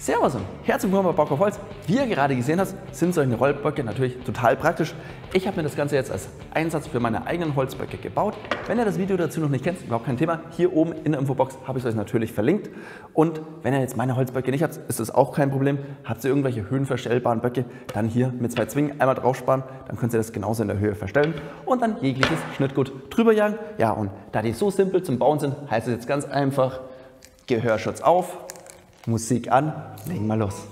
Servus und herzlich willkommen bei Bau auf Holz. Wie ihr gerade gesehen habt, sind solche Rollböcke natürlich total praktisch. Ich habe mir das Ganze jetzt als Einsatz für meine eigenen Holzböcke gebaut. Wenn ihr das Video dazu noch nicht kennt, überhaupt kein Thema. Hier oben in der Infobox habe ich es euch natürlich verlinkt. Und wenn ihr jetzt meine Holzböcke nicht habt, ist das auch kein Problem. Habt ihr irgendwelche höhenverstellbaren Böcke, dann hier mit 2 Zwingen einmal draufsparen, dann könnt ihr das genauso in der Höhe verstellen und dann jegliches Schnittgut drüber jagen. Ja, und da die so simpel zum Bauen sind, heißt es jetzt ganz einfach: Gehörschutz auf, Musik an, legen wir los.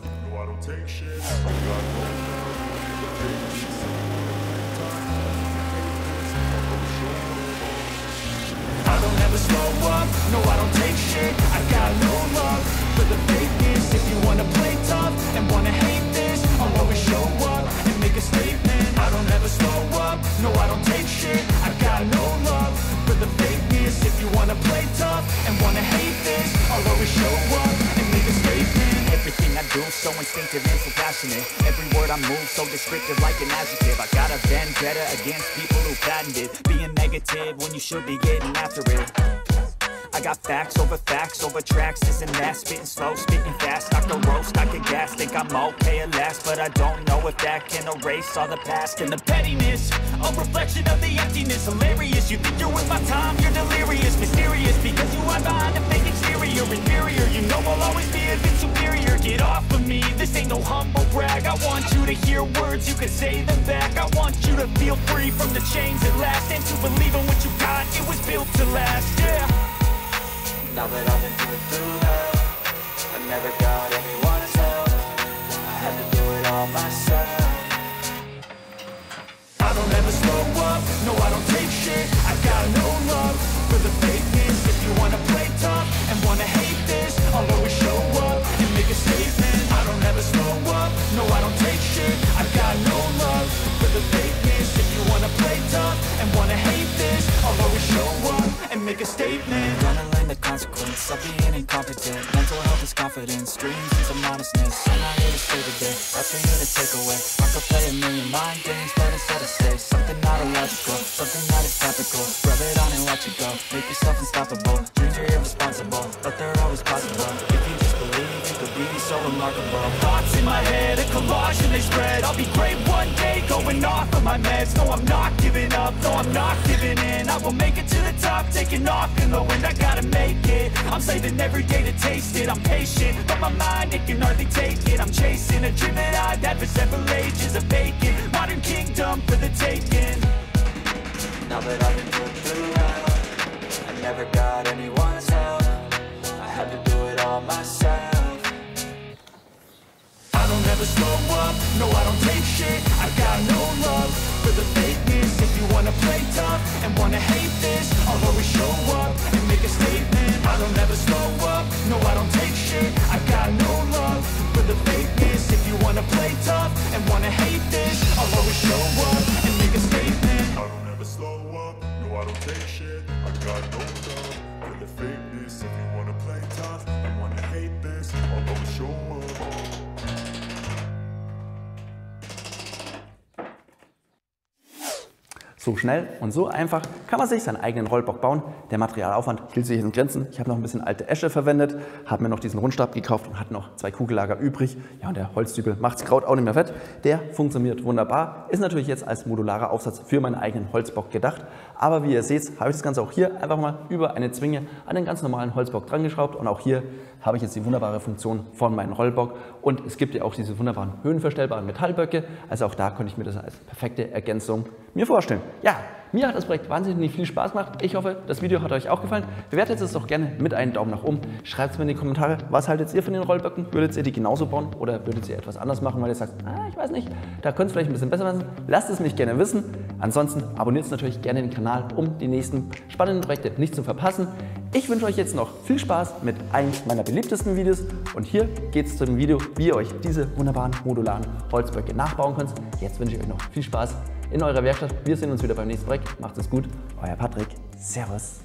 So instinctive and so passionate. Every word I move so descriptive like an adjective. I got a vendetta against people who patented being negative when you should be getting after it. I got facts over tracks, this and that. Spitting slow, spitting fast, I can roast, I can gas. Think I'm okay at last, but I don't know if that can erase all the past. And the pettiness, a reflection of the emptiness. Hilarious, you think you're with my time, you're delirious. Mysterious, because you hide behind a fake exterior. Inferior, you know I'll always be a bit superior. Get off of me, this ain't no humble brag. I want you to hear words, you can say them back. I want you to feel free from the chains at last, and to believe in what you got, it was built to last, yeah. Now that I've been through hell, I never got anyone's help. I had to do it all myself. I don't ever slow up, no I don't take shit. I got no love for the fakeness. If you wanna play tough and wanna hate this, I'll always show up and make a statement. I don't ever slow up, no I don't take shit. I got no love for the fakeness. If you wanna play tough and wanna hate this, I'll always show up and make a statement. The consequence of being incompetent. Mental health is confidence, dreams and some honestness. I'm not here to stay today, that's for you to take away. I could play a million mind games, but instead I say something not illogical, something that is topical. Rub it on and watch it go, make yourself unstoppable. Dreams are irresponsible, but they're always possible. If you just believe, you could be so remarkable. Thoughts in my head, a collage and they spread. I'll be great one day, going off of my meds. No, I'm not giving up, no, I'm not giving in. I will make it to the top, taking off in the wind. I gotta make it, I'm saving every day to taste it. I'm patient, but my mind, it can hardly take it. I'm chasing a dream that I've had for several ages. A vacant, modern kingdom for the taking. Now that I've been through hell, I never got anyone's help. I had to do it all myself. I don't ever slow up, no I don't take shit. I got no love for the fakeness. If you wanna play tough and wanna hate this, I'll always show up and make a statement. I don't ever slow up, no I don't take shit. I got no love for the fakeness. If you wanna play tough and wanna hate this, I'll always show up and make a statement. I don't ever slow up, no I don't take shit. I got no love for the fakeness. If you wanna play tough and wanna hate this, I'll always show up. So schnell und so einfach kann man sich seinen eigenen Rollbock bauen. Der Materialaufwand hielt sich in Grenzen. Ich habe noch ein bisschen alte Esche verwendet, habe mir noch diesen Rundstab gekauft und hatte noch 2 Kugellager übrig. Ja, und der Holzdübel macht das Kraut auch nicht mehr fett. Der funktioniert wunderbar. Ist natürlich jetzt als modularer Aufsatz für meinen eigenen Holzbock gedacht. Aber wie ihr seht, habe ich das Ganze auch hier einfach mal über eine Zwinge an den ganz normalen Holzbock dran geschraubt. Und auch hier habe ich jetzt die wunderbare Funktion von meinem Rollbock. Und es gibt ja auch diese wunderbaren höhenverstellbaren Metallböcke. Also auch da konnte ich mir das als perfekte Ergänzung mir vorstellen. Ja, mir hat das Projekt wahnsinnig viel Spaß gemacht. Ich hoffe, das Video hat euch auch gefallen. Bewertet es doch gerne mit einem Daumen nach oben. Schreibt es mir in die Kommentare, was haltet ihr von den Rollböcken? Würdet ihr die genauso bauen oder würdet ihr etwas anders machen, weil ihr sagt, ich weiß nicht, da könnte es vielleicht ein bisschen besser werden? Lasst es mich gerne wissen. Ansonsten abonniert natürlich gerne den Kanal, um die nächsten spannenden Projekte nicht zu verpassen. Ich wünsche euch jetzt noch viel Spaß mit einem meiner beliebtesten Videos. Und hier geht es zu dem Video, wie ihr euch diese wunderbaren modularen Holzböcke nachbauen könnt. Jetzt wünsche ich euch noch viel Spaß in eurer Werkstatt. Wir sehen uns wieder beim nächsten Projekt. Macht es gut. Euer Patrick. Servus.